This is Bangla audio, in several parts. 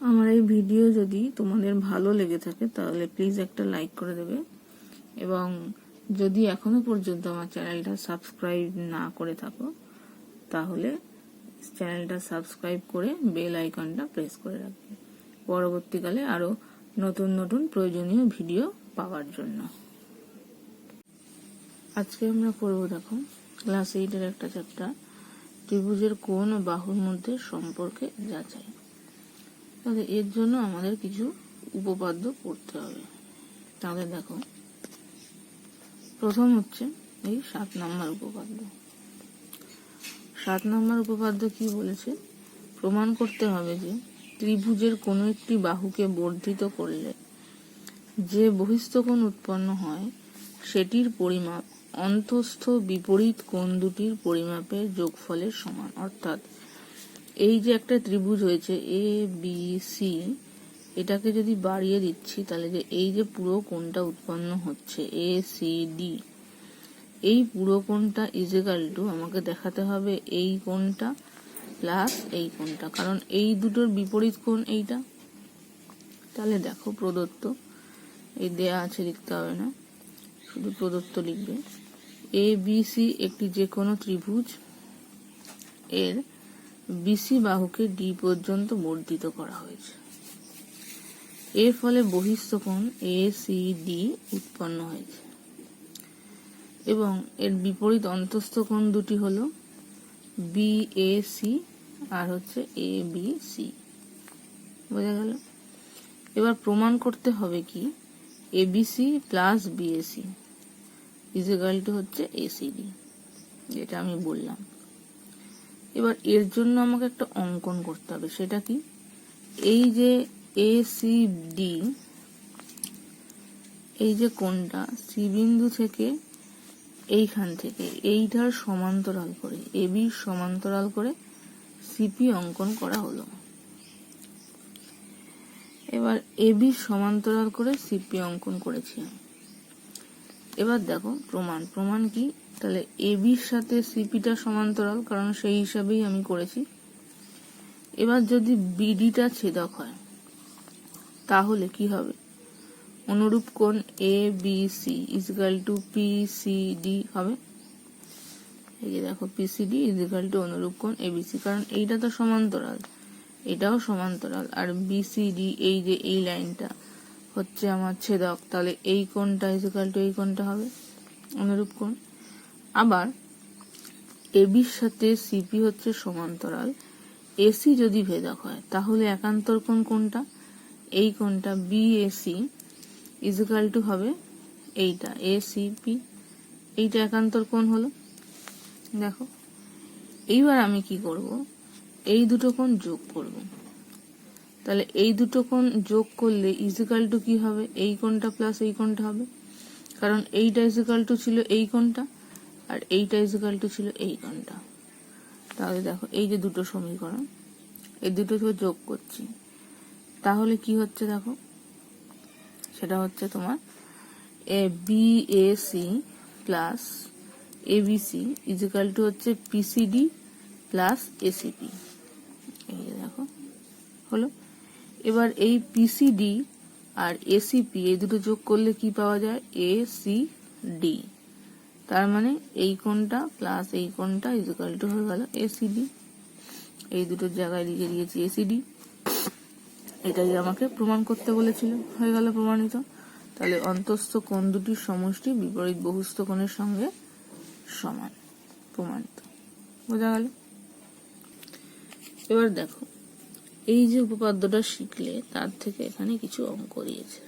আমার এই ভিডিও যদি তোমাদের ভালো লেগে থাকে তাহলে প্লিজ একটা লাইক করে দেবে, এবং যদি এখনো পর্যন্ত আমার চ্যানেলটা সাবস্ক্রাইব না করে থাকো তাহলে চ্যানেলটা সাবস্ক্রাইব করে বেল আইকনটা প্রেস করে রাখবে পরবর্তীকালে আরো নতুন নতুন প্রয়োজনীয় ভিডিও পাওয়ার জন্য। আজকে আমরা করব, দেখো, ক্লাস 8 এর একটা চ্যাপ্টার, ত্রিভুজের কোণ ও বাহুর মধ্যে সম্পর্কে যাচাই। তাহলে এর জন্য আমাদের কিছু উপপাদ্য পড়তে হবে। তাহলে দেখো, প্রথম হচ্ছে এই 7 নম্বর উপপাদ্য। 7 নম্বর উপপাদ্য কি বলেছে? প্রমাণ করতে হবে যে ত্রিভুজের কোনো একটি বাহুকে বর্ধিত করলে যে বহিস্থ কোণ উৎপন্ন হয় সেটির পরিমাপ অন্তঃস্থ বিপরীত কোণ দুটির পরিমাপের যোগফলের সমান। অর্থাৎ এই যে একটা ত্রিভুজ হয়েছে এ বি সি, এটাকে যদি বাড়িয়ে দিচ্ছি তাহলে যে এই যে পুরো কোণটা উৎপন্ন হচ্ছে এ সি ডি, এই পুরো কোণটা ইজিক্যাল টু আমাকে দেখাতে হবে এই কোণটা প্লাস এই কোণটা, কারণ এই দুটোর বিপরীত কোণ এইটা। তাহলে দেখো, প্রদত্ত, এই দেয়া আছে লিখতে হবে না, শুধু প্রদত্ত লিখবে। এ বি সি একটি যে কোনো ত্রিভুজ, এর বিসি বাহুকে ডি পর্যন্ত বর্ধিত করা হয়েছে। এর ফলে বহিস্থ কোণ এ সি ডি উৎপন্ন হয়েছে এবং এর বিপরীত অন্তঃস্থ কোণ দুটি হলো বি এ সি আর হচ্ছে এ বি সি। বোঝা গেল? এবার প্রমাণ করতে হবে কি ABC plus BAC is equal to হচ্ছে এসিডি, যেটা আমি বললাম। এবার এর জন্য আমাকে একটা অঙ্কন করতে হবে। সেটা কি? এই যে এসিডি, এই যে কোণটা সি বিন্দু থেকে এইখান থেকে এইটার সমান্তরাল করে এবি সমান্তরাল করে সিপি অঙ্কন করা হলো। এবার এবি সমান্তরাল করে সিপি অঙ্কন করেছি। এবার দেখো প্রমাণ কি? তাহলে এবির সাথে সিপিটা সমান্তরাল, কারণ সেই হিসাবেই আমি করেছি। এবার যদি বিডিটা ছেদক হয় তাহলে কি হবে? অনুরূপ কোণ A B C equal to PCD হবে। এই যে দেখো, পিসিডি ইজিক্যাল টু অনুরূপ কোণ এবিসি, কারণ এইটা তো সমান্তরাল, এটাও সমান্তরাল, আর বিসিডি এই যে এই লাইনটা হচ্ছে আমার ছেদক, তাহলে এই কোণটা ইজিক্যাল টু এই কোণটা হবে অনুরূপ কোণ। আবার এবির সাথে সিপি হচ্ছে সমান্তরাল, এসি যদি ভেদক হয় তাহলে একান্তর কোণ কোনটা? এই কোণটা বিএসি ইজিক্যাল টু হবে এইটা এসিপি, এইটা একান্তর কোণ হলো। দেখো, এইবার আমি কি করব? এই দুটো কোণ যোগ করব। তাহলে এই দুটো কোণ যোগ করলে ইজিক্যাল টু কি হবে? এই কোণটা প্লাস এই কোণটা হবে, কারণ এইটা ইজিক্যাল টু ছিল এই কোণটা আর এইটা ইজিক্যাল টু ছিল এই কোণটা। তাহলে দেখো, এই যে দুটো সমীকরণ, এই দুটো যোগ করছি, তাহলে কি হচ্ছে দেখো, সেটা হচ্ছে তোমার এ BAC plus ABC equal to হচ্ছে পিসিডি প্লাস এসিপি। এই যে দেখো হলো। এবার এই পিসিডি আর এসিপি এই দুটো যোগ করলে কি পাওয়া যায়? এসিডি। তার মানে এই কোণটা প্লাস এই কোণটা ইজিক্যাল টু হয়ে গেল এসিডি। এই দুটোর জায়গায় লিখে দিয়েছি এসিডি। এটাই আমাকে প্রমাণ করতে বলেছিল, হয়ে গেল প্রমাণিত। তাহলে অন্তঃস্থ কোণ দুটির সমষ্টি বিপরীত বহিস্থ কোণের সঙ্গে সমান, প্রমাণিত। বোঝা গেল? এবার দেখো, এই যে উপপাদ্যটা শিখলে তার থেকে এখানে কিছু অঙ্ক দিয়েছে।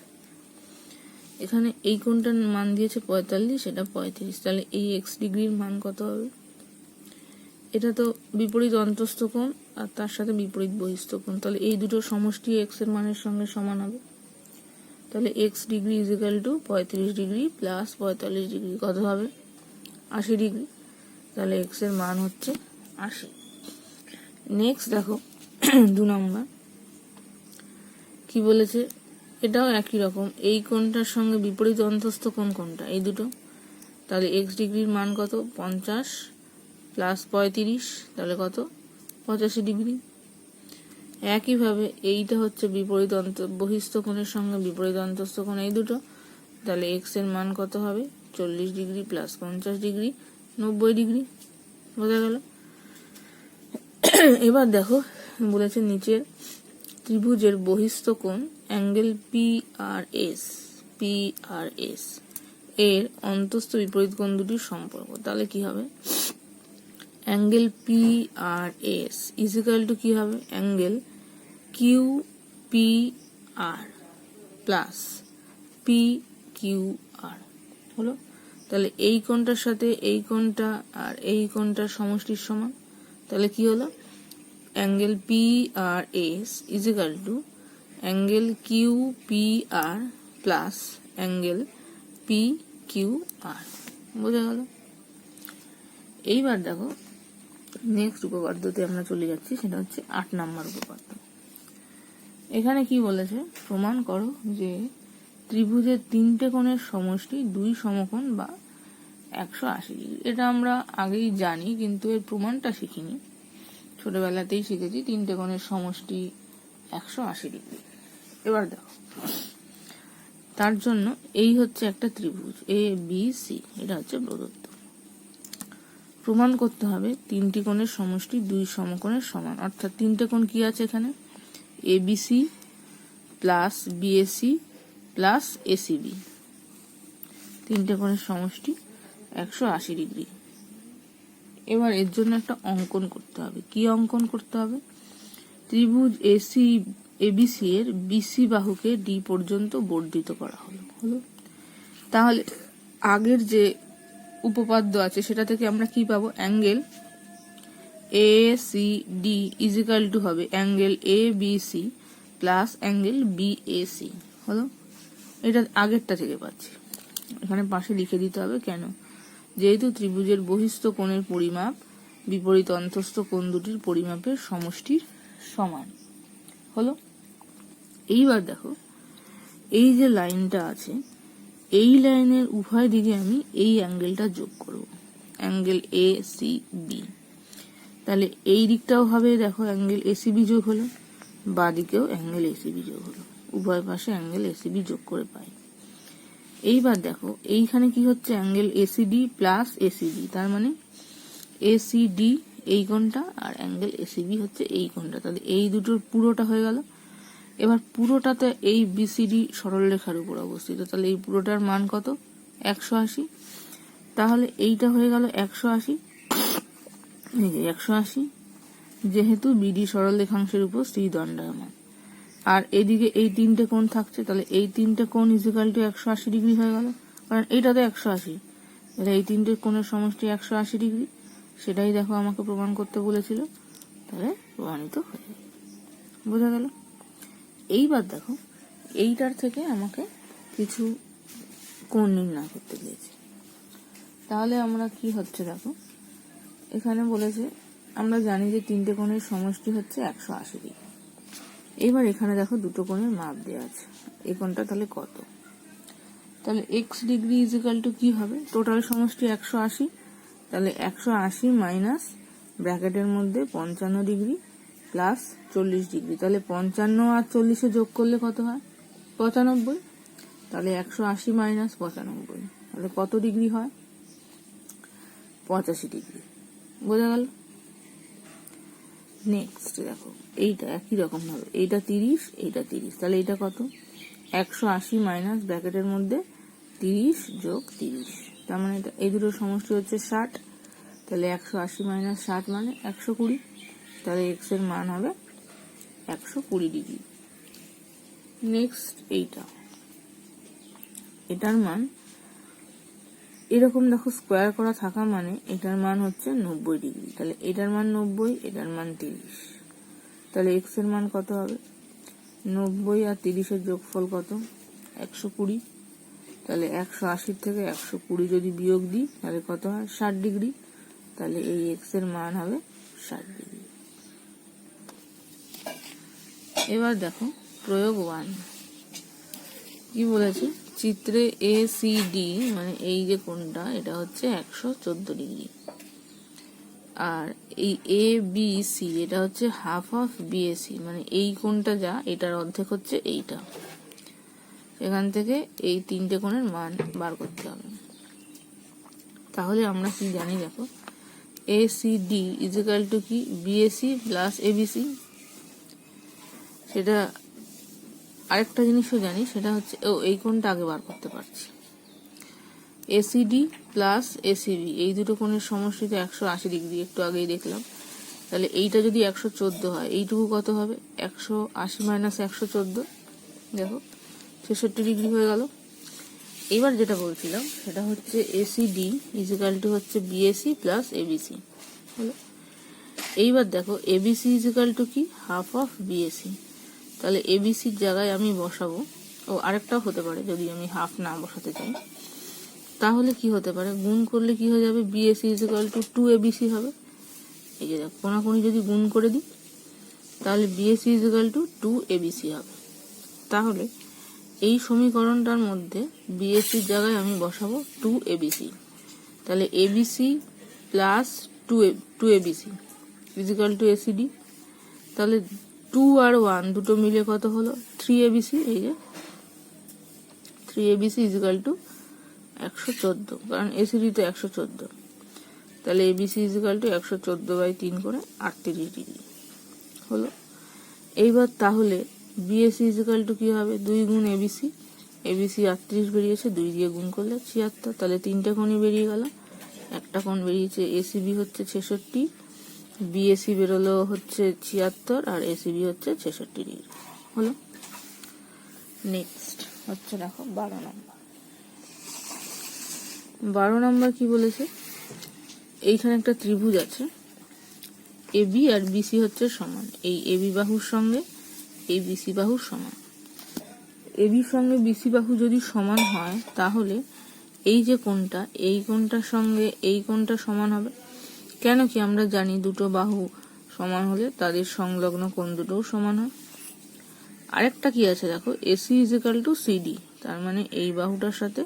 এখানে এই কোণটার মান দিয়েছে 45, এটা 35, তাহলে এই এক্স ডিগ্রির মান কত হবে? এটা তো বিপরীত অন্তঃস্থ কোণ আর তার সাথে বিপরীত বহিস্থ কোণ, তাহলে এই দুটো সমষ্টি এক্স এর মানের সঙ্গে সমান হবে। তাহলে x degree is equal to 35 degree plus 45 degree কত হবে? 80 ডিগ্রি। তাহলে এক্স এর মান হচ্ছে 80। নেক্সট দেখো 2 নম্বর কি বলেছে? এটাও একই রকম, এই কোণটার সঙ্গে বিপরীত অন্তঃস্থ কোণ কোনটা? এই দুটো। তাহলে এক্স ডিগ্রির মান কত? 50 প্লাস 35, তাহলে কত? 85 ডিগ্রি। একইভাবে এইটা হচ্ছে বিপরীত বহিস্থ কোণের সঙ্গে বিপরীত অন্তস্থ কোণ, এই দুটো, তাহলে এক্স এর মান কত হবে? 40 ডিগ্রি প্লাস 50 ডিগ্রি, 90 ডিগ্রি। বোঝা গেল? এবার দেখো বলেছে নিচের ত্রিভুজের বহিস্থ কোণ অ্যাঙ্গেল PRS এর অন্তস্থ বিপরীত কোণ দুটির সম্পর্ক। তাহলে কি হবে? Angle PRS is equal to কি হবে? অ্যাঙ্গেল QPR প্লাস PQR হলো। তাহলে এই কোণটার সাথে এই কোণটা আর এই কোণটার সমষ্টির সমান। তাহলে কি হলো? Angle PRS is equal to angle QPR plus angle PQR। বোঝা গেল? এইবার দেখো নেক্সট উপপাদ্যতে আমরা চলে যাচ্ছি, সেটা হচ্ছে 8 নম্বর উপপাদ্য। এখানে কি বলেছে? প্রমাণ করো যে ত্রিভুজের তিনটে কোণের সমষ্টি দুই সমকোণ বা 180 ডিগ্রি। এটা আমরা আগেই জানি, কিন্তু এর প্রমাণটা শিখিনি। ছোটবেলাতেই শিখেছি তিনটে কোণের সমষ্টি 180 ডিগ্রি। এবার দেখো, তার জন্য এই হচ্ছে একটা ত্রিভুজ ABC, এটা হচ্ছে প্রদত্ত। প্রমাণ করতে হবে তিনটি কোণের সমষ্টি দুই সমকোণের সমান। অর্থাৎ তিনটে কোণ কি আছে এখানে? ABC plus BAC plus ACB, তিনটে কোণের সমষ্টি 180 ডিগ্রি। এবার এর জন্য একটা অঙ্কন করতে হবে। কি অঙ্কন করতে হবে? ত্রিভুজ ABC এর BC বাহুকে D পর্যন্ত বর্ধিত করা হলো। তাহলে আগের যে উপপাদ্য আছে সেটা থেকে আমরা কি পাবো? Angle ACD is equal to হবে angle ABC plus angle BAC হলো। এটা আগেরটা থেকে পাচ্ছি। এখানে পাশে লিখে দিতে হবে। কেন? যেহেতু ত্রিভুজের বহিস্থ কোণের পরিমাপ বিপরীত অন্তস্থ কোণ দুটির পরিমাপের সমষ্টির সমান হলো। এইবার দেখো এই যে লাইনটা আছে, এই লাইনের উভয় দিকে আমি এই অ্যাঙ্গেলটা যোগ করব, অ্যাঙ্গেল ACB। তাহলে এই দিকটাও হবে, দেখো অ্যাঙ্গেল ACB যোগ হলো, বাঁ দিকেও অ্যাঙ্গেল ACB যোগ হলো, উভয় পাশে অ্যাঙ্গেল ACB যোগ করে পাই। এইবার দেখো এইখানে কি হচ্ছে? অ্যাঙ্গেল ACD প্লাস ACB, তার মানে ACD এই কোণটা আর অ্যাঙ্গেল ACB হচ্ছে এই কোণটা। তাহলে এই দুটোর পুরোটা হয়ে গেল। এবার পুরোটাতে এই BCD সরলরেখার উপর অবস্থিত, তাহলে এই পুরোটার মান কত? 180। তাহলে এইটা হয়ে গেল 180, এই যে 180, যেহেতু BD সরলরেখাংশের উপর C দণ্ডায়মান। আর এদিকে এই তিনটে কোণ থাকছে, তাহলে এই তিনটে কোণ ইজ ইকুয়াল টু 180 ডিগ্রি হয়ে গেল, কারণ এইটা তো 180। তাহলে এই তিনটে কোণের সমষ্টি 180 ডিগ্রি, সেটাই দেখো আমাকে প্রমাণ করতে বলেছিল। তাহলে প্রমাণিত হয়ে গেল। বোঝা গেল? এইবার দেখো এইটার থেকে আমাকে কিছু কোণ নির্ণয় করতে দিয়েছে। তাহলে আমরা কি হচ্ছে দেখো, এখানে বলেছে আমরা জানি যে তিনটে কোণের সমষ্টি হচ্ছে 180 ডিগ্রি। এইবার এখানে দেখো দুটো কোণের মাপ দেওয়া আছে। এই কোণটা তাহলে কত? তাহলে x degree is equal to কি হবে? টোটাল সমষ্টি 180, তাহলে 180 মাইনাস ব্র্যাকেটের মধ্যে 55 ডিগ্রি প্লাস 40 ডিগ্রি। তাহলে 55 আর 40 যোগ করলে কত হয়? 95। তাহলে 180 মাইনাস 95, তাহলে কত ডিগ্রি হয়? 85 ডিগ্রি। বোঝা গেল? নেক্সট দেখো এইটা একই রকম ভাবে, এইটা 30, এইটা 30, তাহলে এইটা কত? 180 মাইনাস ব্র্যাকেটের মধ্যে 30 যোগ 30, তার মানে এই দুটোর সমষ্টি হচ্ছে 60। তাহলে 180 মাইনাস 60 মানে 120, তাহলে x এর মান হবে 120 ডিগ্রি। নেক্সট এইটা, এটার মান এরকম দেখো স্কোয়ার করা থাকা মানে এটার মান হচ্ছে 90 ডিগ্রি। তাহলে এটার মান 90, এটার মান 30, তাহলে x এর মান কত হবে? 90 আর 30 এর যোগফল কত? 120। তাহলে 180 থেকে 120 যদি বিয়োগ দিই তাহলে কত হয়? 60 ডিগ্রি। তাহলে এই x এর মান হবে 60 ডিগ্রি। এবার দেখো প্রয়োগ 1 কি বলেছে? চিত্রে ACD মানে এই যে কোণটা, এটা হচ্ছে 114 ডিগ্রি। আর এই এ বি সি এটা হচ্ছে হাফ অফ বিএসি, মানে এই কোণটা যা এটার অর্ধেক হচ্ছে এইটা। এখান থেকে এই তিনটে কোণের মান বার করতে হবে। তাহলে আমরা কি জানি দেখো, A C D is equal to কি বিএসি প্লাস এবিসি। সেটা আরেকটা জিনিসও জানি, সেটা হচ্ছে এই কোণটা আগে বার করতে পারছি, এসিডি প্লাস এসিবি এই দুটো কোণের সমষ্টিতে 180 ডিগ্রি, একটু আগেই দেখলাম। তাহলে এইটা যদি 114 হয়, এইটুকু কত হবে 180 মাইনাস 114, দেখো 66 ডিগ্রি হয়ে গেল। এবার যেটা বলছিলাম সেটা হচ্ছে এসিডি ইজ ইকুয়াল টু হচ্ছে বিএসি প্লাস এবিসি হলো। এইবার দেখো এবিসি ইজ ইকুয়াল টু কি হাফ অফ বিএসি। তাহলে এবিসির জায়গায় আমি বসাবো, ও আরেকটাও হতে পারে যদি আমি হাফ না বসাতে চাই, তাহলে কি হতে পারে গুণ করলে কি হয়ে যাবে, BAC is equal two 2ABC হবে। এই যে দেখো কোনাকুনি যদি গুণ করে দিই তাহলে BAC is equal two 2ABC হবে। তাহলে এই সমীকরণটার মধ্যে বিএসির জায়গায় আমি বসাবো 2ABC। তাহলে ABC plus 2ABC is equal to ACD. তাহলে 2 আর 1 দুটো মিলে কত হলো 3ABC। এই যে 3ABC ইজ ইকুয়াল টু 114, কারণ এসিডি তো 114। তাহলে এবিসি ইজ ইকুয়াল টু 114/3 করে 38 ডিগ্রি হলো। এইবার তাহলে বিএসি ইজ ইকুয়াল টু কি হবে 2 গুণ এবিসি, এবিসি 38 বেরিয়েছে, 2 দিয়ে গুণ করলে 76। তাহলে তিনটে কোণই বেরিয়ে গেল, একটা কোণ বেরিয়েছে এসিবি হচ্ছে 66, বিএসি বেরোলো হচ্ছে 76 আর এসিবি হচ্ছে 66 ডিগ্রি হলো। নেক্সট হচ্ছে দেখো 12 নম্বর। 12 নম্বর কি বলেছে, এইখানে একটা ত্রিভুজ আছে, এবি আর বিসি হচ্ছে সমান। এই এবি বাহুর সঙ্গে এই বিসি বাহুর সমান। এবির সঙ্গে বিসি বাহু যদি সমান হয় তাহলে এই যে কোণটা, এই কোণটার সঙ্গে এই কোণটা সমান হবে। কেন কি আমরা জানি দুটো বাহু সমান হলে তাদের সংলগ্ন কোণ দুটোও সমান হয়। আরেকটা কি আছে দেখো, AC is equal two CD, তার মানে এই বাহুটার সাথে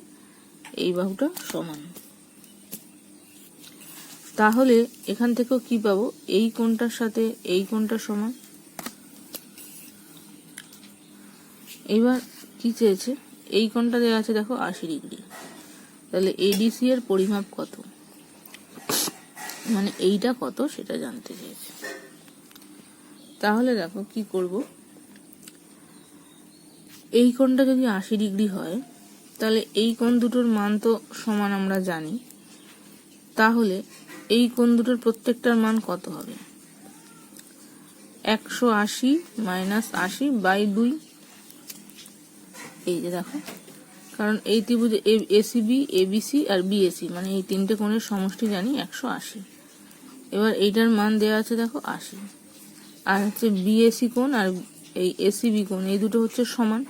এই বাহুটা সমান। তাহলে এখান থেকেও কি পাবো, এই কোণটার সাথে এই কোণটা সমান। এবার কি চেয়েছে, এই কোণটা দেওয়া আছে দেখো 80 ডিগ্রি। তাহলে এডিসি এর পরিমাপ কত, মানে এইটা কত সেটা জানতে চেয়েছে। তাহলে দেখো কি করব, এই কোণটা যদি 80 ডিগ্রি হয় তাহলে এই কোণ দুটোর মান তো সমান আমরা জানি। তাহলে এই কোণ দুটোর প্রত্যেকটার মান কত হবে, 180 মাইনাস 80/2। এই যে দেখো, কারণ এই ত্রিভুজে এসিবি এবিসি আর বিএসি মানে এই তিনটে কোণের সমষ্টি জানি 180। এবার এইটার মান দেওয়া আছে দেখো 80, আর হচ্ছে বিএসি কোণ আর এই এসিবি কোণ এই দুটো হচ্ছে সমান।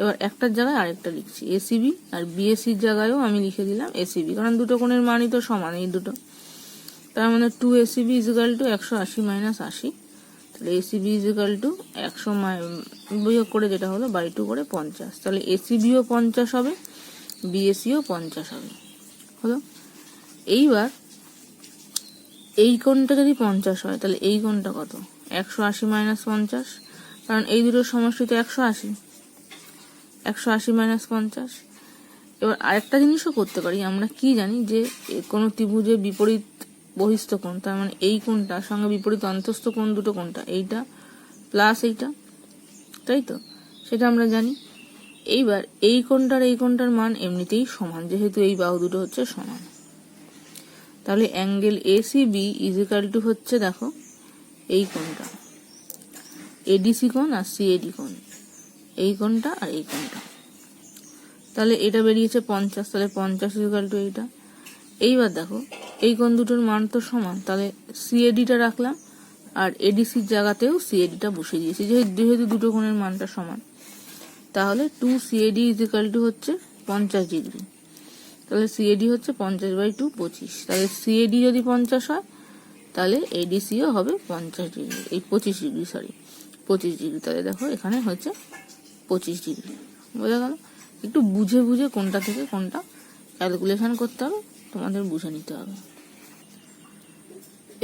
এবার একটার জায়গায় আরেকটা লিখছি, এসিবি আর বিএসির জায়গায়ও আমি লিখে দিলাম এসিবি, কারণ দুটো কোণের মানই তো সমান এই দুটো। তার মানে 2AC is equal two 180 minus 80। তাহলে এসিবি ইজ ইকুয়াল টু 100 বিয়োগ করে যেটা হলো 2 করে 50। তাহলে এসিবিও 50 হবে, বিএসিও 50 হবে হলো। এইবার এই কোণটা যদি 50 হয় তাহলে এই কোণটা কত, 180 মাইনাস 50, কারণ এই দুটোর সমষ্টিতে 180, 180 মাইনাস 50। এবার আরেকটা জিনিসও করতে পারি, আমরা কি জানি যে কোনো ত্রিভুজের বিপরীত বহিস্থ কোণ, তার মানে এই কোণটার সঙ্গে বিপরীত অন্তস্থ কোণ দুটো কোণটা, এইটা প্লাস এইটা, তাই তো, সেটা আমরা জানি। এইবার এই কোণটার মান এমনিতেই সমান, যেহেতু এই বাহু দুটো হচ্ছে সমান। তাহলে angle ACB is equal two হচ্ছে দেখো এই কোণটা এডিসি কোণ আর সিএডি কোণ, এই কোণটা আর এই কোণটা। তাহলে এটা বেরিয়েছে 50, তাহলে 50 ইজ ইকুয়াল টু এইটা। এইবার দেখো এই কোণ দুটোর মান তো সমান, তাহলে সিএডিটা রাখলাম আর এডিসির জায়গাতেও সিএডিটা বসিয়ে দিয়েছি, যেহেতু দুটো কোণের মানটা সমান। তাহলে 2CAD ইজ ইকুয়াল টু হচ্ছে 50 ডিগ্রি। তাহলে সিএডি হচ্ছে 50/2 25। তাহলে সিএডি যদি 50 হয় তাহলে এডিসিও হবে 50 ডিগ্রি, এই 25 ডিগ্রি, সরি 25 ডিগ্রি। তাহলে দেখো এখানে হচ্ছে 25 ডিগ্রি, বোঝা গেল। একটু বুঝে বুঝে কোনটা থেকে কোনটা ক্যালকুলেশন করতে হবে, তোমাদের বুঝে নিতে হবে।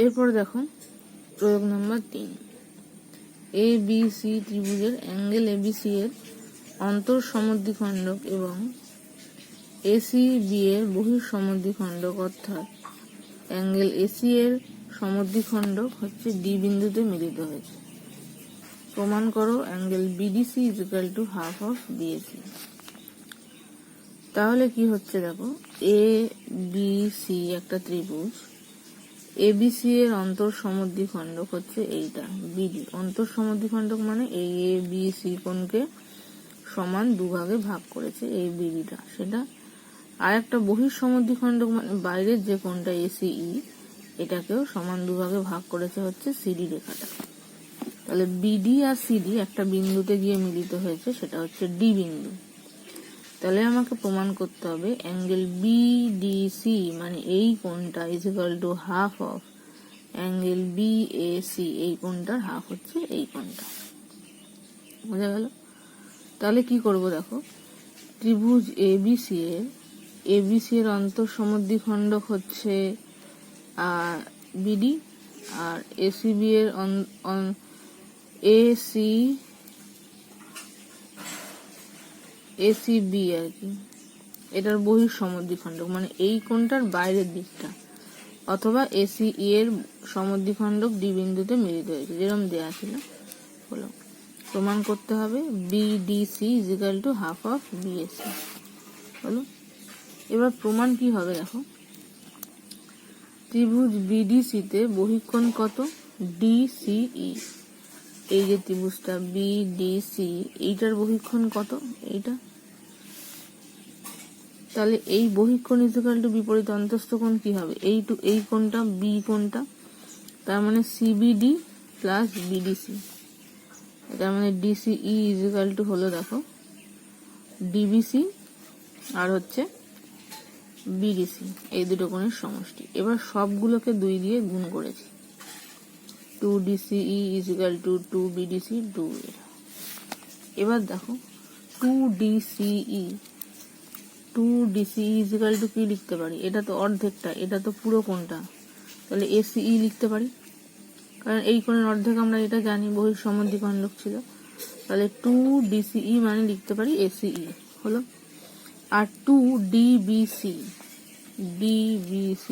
এরপর দেখো প্রয়োগ নাম্বার 3, এ বি সি ত্রিভুজের অ্যাঙ্গেল এবিসি এর অন্তর সমদ্বিখণ্ডক এবং এসি বি এর বহির সমদ্বিখণ্ডক অর্থাৎ অ্যাঙ্গেল এসি এর সমদ্বিখণ্ডক হচ্ছে ডি বিন্দুতে মিলিত হয়েছে। প্রমাণ করো angle BDC is equal to half of BAC. তাহলে কি হচ্ছে দেখো, এ বি সি একটা ত্রিভুজ, এবিসি এর অন্তর সমদ্বিখণ্ডক হচ্ছে এইটা বিডি। অন্তর সমদ্বিখণ্ডক মানে এই এ বি সি কোণকে সমান দুভাগে ভাগ করেছে এই বিডিটা, সেটা। আর একটা বহির সমদ্বিখণ্ডক মানে বাইরের যে কোণটা এসিই, এটাকেও সমান দুভাগে ভাগ করেছে হচ্ছে সিডি রেখাটা। তাহলে বিডি আর সিডি একটা বিন্দুতে গিয়ে মিলিত হয়েছে, সেটা হচ্ছে ডি বিন্দু। তাহলে আমাকে প্রমাণ করতে হবে অ্যাঙ্গেল বিডিসি মানে এই কোণটা is equal to half of angle BAC, এই কোণটার হাফ হচ্ছে এই কোণটা। বোঝা গেল? তাহলে কি করব দেখো, ত্রিভুজ এবিসি এর অন্তর সমদ্বিখণ্ডক হচ্ছে বিডি, আর এসিবি এর এসিবি আর কি, এটার বহির সমদ্বিখণ্ডক মানে এই কোণটার বাইরের দিকটা, অথবা এসি এর সমদ্বিখণ্ডক ডি বিন্দুতে মিলিত হয়েছে, যেরকম দেয়া ছিল। হলো, প্রমাণ করতে হবে BDC is equal to half of BAC. হলো, এবার প্রমাণ কি হবে দেখো, ত্রিভুজ বিডিসি তে বহিঃকোণ কত, ডিসিই। এই যে ত্রিভুজটা বিডিসি, এইটার বহিঃকোণ কত, এইটা। তাহলে এই বহিঃকোণ ইজ ইকুয়াল টু বিপরীত অন্তস্থ কোণ কি হবে, এই কোণটা বি কোণটা, তার মানে সিবিডি প্লাস বিডিসি। তার মানে ডিসিই ইজ ইকুয়াল টু হলো দেখো ডিবিসি আর হচ্ছে বিডিসি, এই দুটো কোণের সমষ্টি। এবার সবগুলোকে 2 দিয়ে গুণ করেছি, 2 DCE is equal two 2 BDC 2। এবার দেখো 2 ডিসিই ইজ ইকুয়াল টু কি লিখতে পারি, এটা তো অর্ধেকটা, এটা তো পুরো কোণটা, তাহলে এসিই লিখতে পারি, কারণ এই কোণের অর্ধেক আমরা এটা জানি, বহির সমদ্বিখণ্ডক ছিল। তাহলে 2 ডিসিই মানে লিখতে পারি এসিই। হলো, আর 2 ডিবিসি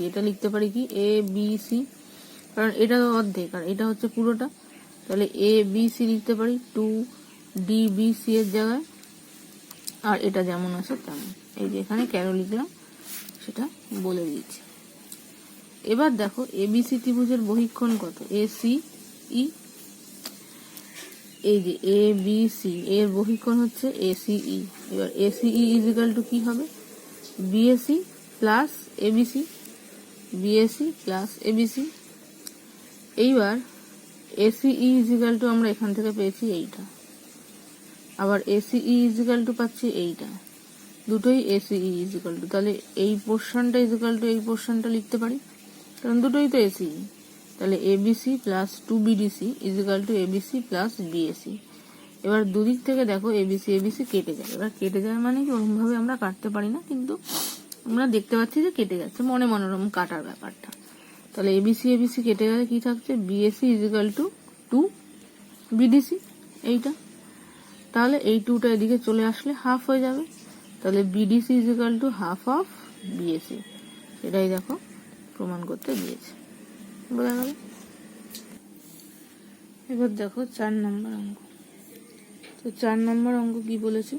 এটা লিখতে পারি কি এ বি সি, কারণ এটা অর্ধেক আর এটা হচ্ছে পুরোটা। তাহলে এ বি সি লিখতে পারি 2 ডিবিসি এর জায়গায়, আর এটা যেমন আছে তেমন, এই যে এখানে কেন লিখলাম সেটা বলে দিচ্ছি। এবার দেখো এবিসি ত্রিভুজের বহিঃকোণ কত, এসিই। এই যে এ বি সি এর বহিঃকোণ হচ্ছে এসিই। এবার এসিই ইজ ইকুয়াল টু কি হবে, BAC plus ABC, BAC plus ABC. এইবার এসিই ইজ ইকুয়াল টু আমরা এখান থেকে পেয়েছি এইটা, আবার এসিই ইজ ইকুয়াল টু পাচ্ছি এইটা, দুটোই এসিই ইজ ইকুয়াল টু। তাহলে এই পোর্শনটা ইজ ইকুয়াল টু এই পোর্শনটা লিখতে পারি, কারণ দুটোই তো এসিই। তাহলে ABC plus 2 BDC is equal two ABC plus BAC. এবার দুদিক থেকে দেখো এবিসি কেটে যায়। এবার কেটে যায় মানে কি, ওরকম ভাবে আমরা কাটতে পারি না, কিন্তু আমরা দেখতে পাচ্ছি যে কেটে যাচ্ছে, মনোরম কাটার ব্যাপারটা। তাহলে এবিসি কেটে গেলে কি থাকছে, BAC is equal two 2 BDC, এইটা। তাহলে এই 2টা এদিকে চলে আসলে হাফ হয়ে যাবে, তাহলে BDC is equal to half of BAC. সেটাই দেখো প্রমাণ করতে দিয়েছে। বোঝা গেল? এবার দেখো 4 নম্বর অঙ্ক। তো 4 নম্বর অঙ্ক কি বলেছে,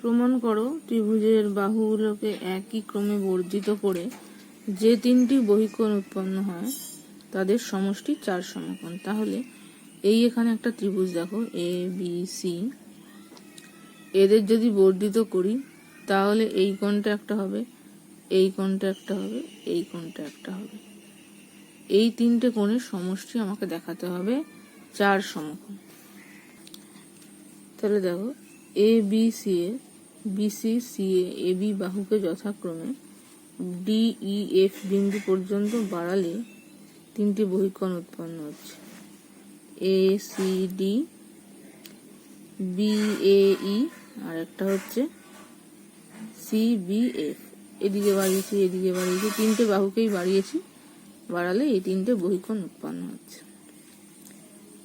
প্রমাণ করো ত্রিভুজের বাহুগুলোকে একই ক্রমে বর্ধিত করে যে 3টি বহিঃকোণ উৎপন্ন হয় তাদের সমষ্টি 4 সমকোণ। তাহলে এই এখানে একটা ত্রিভুজ দেখো এ বি সি, এদের যদি বর্ধিত করি তাহলে এই কোণটা একটা হবে, এই কোণটা একটা হবে, এই কোণটা একটা হবে। এই 3টে কোণের সমষ্টি আমাকে দেখাতে হবে 4 সমকোণ। তাহলে দেখো এ B C A BC C A B বাহুকে যথাক্রমে ডিই এফ বিন্দু পর্যন্ত বাড়ালে 3টি বহিঃকোণ উৎপন্ন হচ্ছে, এ সি ডি বি এ ই, আর একটা হচ্ছে সি বি এফ। এদিকে বাড়িয়েছি, এদিকে বাড়িয়েছি, 3টে বাহুকেই বাড়িয়েছি, বাড়ালে এই তিনটে বহিকোণ উৎপন্ন হচ্ছে।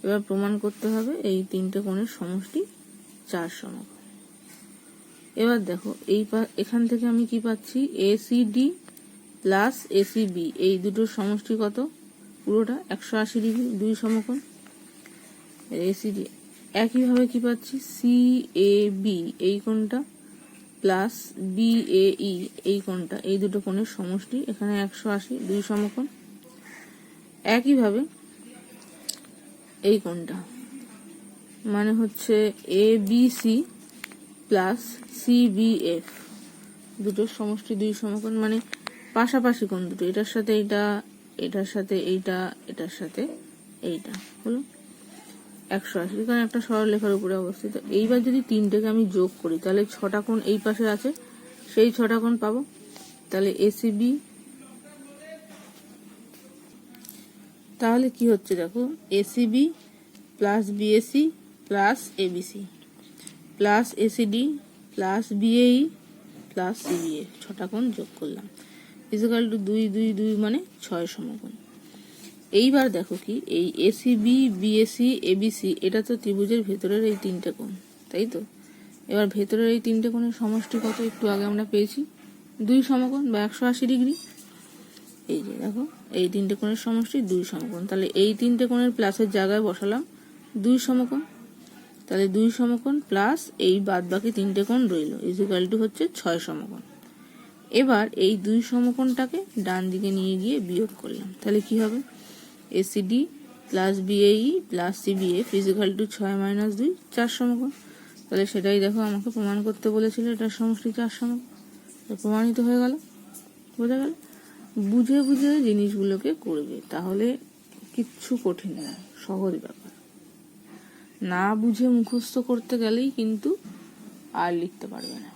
এবার প্রমাণ করতে হবে এই তিনটে কোণের সমষ্টি 4 সমকোণ। এবার দেখো এখান থেকে আমি কি পাচ্ছি, এসিডি প্লাস এসিবি এই দুটোর সমষ্টি কত, পুরোটা 180 ডিগ্রি, 2 সমকোণ। এসিডি একইভাবে কি পাচ্ছি, সিএবি এই কোণটা প্লাস বিএই এই কোণটা, এই দুটো কোণের সমষ্টি এখানে 180, 2 সমকোণ। একইভাবে এই কোণটা মানে হচ্ছে এবিসি প্লাস সিবিএফ দুটোর সমষ্টি 2 সমকোণ, মানে পাশাপাশি কোণ দুটো, এটার সাথে এইটা, এটার সাথে এইটা, এটার সাথে এইটা হলো 180, কারণ একটা সরলরেখার উপরে অবস্থিত। এইবার যদি তিনটেকে আমি যোগ করি তাহলে 6টা কোণ এই পাশে আছে, সেই 6টা কোণ পাবো। তাহলে এসিবি, তাহলে কি হচ্ছে দেখো, ACB plus BAC plus ABC plus ACD plus BAE plus CBF, 6টা কোণ যোগ করলাম ইকুয়াল টু 2 2 2 মানে 6 সমকোণ। এইবার দেখো কি, এই এসিবি বিএসি এবিসি এটা তো ত্রিভুজের ভেতরের এই তিনটে কোণ, তাই তো। এবার ভেতরের এই তিনটে কোণের সমষ্টি কত, একটু আগে আমরা পেয়েছি 2 সমকোণ বা 180 ডিগ্রি। এই যে দেখো এই তিনটে কোণের সমষ্টি 2 সমকোণ, তাহলে এই তিনটে কোণের প্লাসের জায়গায় বসালাম 2 সমকোণ, তাহলে 2 সমকোণ প্লাস এই বাদ বাকি তিনটে কোণ রইল ইকুয়াল টু হচ্ছে 6 সমকোণ। এবার এই 2 সমকোণটাকে ডান দিকে নিয়ে গিয়ে বিয়োগ করলাম, তাহলে কি হবে, ACD plus BAE plus CBF equal to 6 minus 2 4 সমকোণ। তাহলে সেটাই দেখো আমাকে প্রমাণ করতে বলেছিল, এটার সমষ্টি 4 সমকোণ, প্রমাণিত হয়ে গেল। বোঝা গেল? বুঝে বুঝে জিনিসগুলোকে করবে, তাহলে কিচ্ছু কঠিন না, সহজ ব্যাপার। না বুঝে মুখস্থ করতে গেলেই কিন্তু আর লিখতে পারবে না।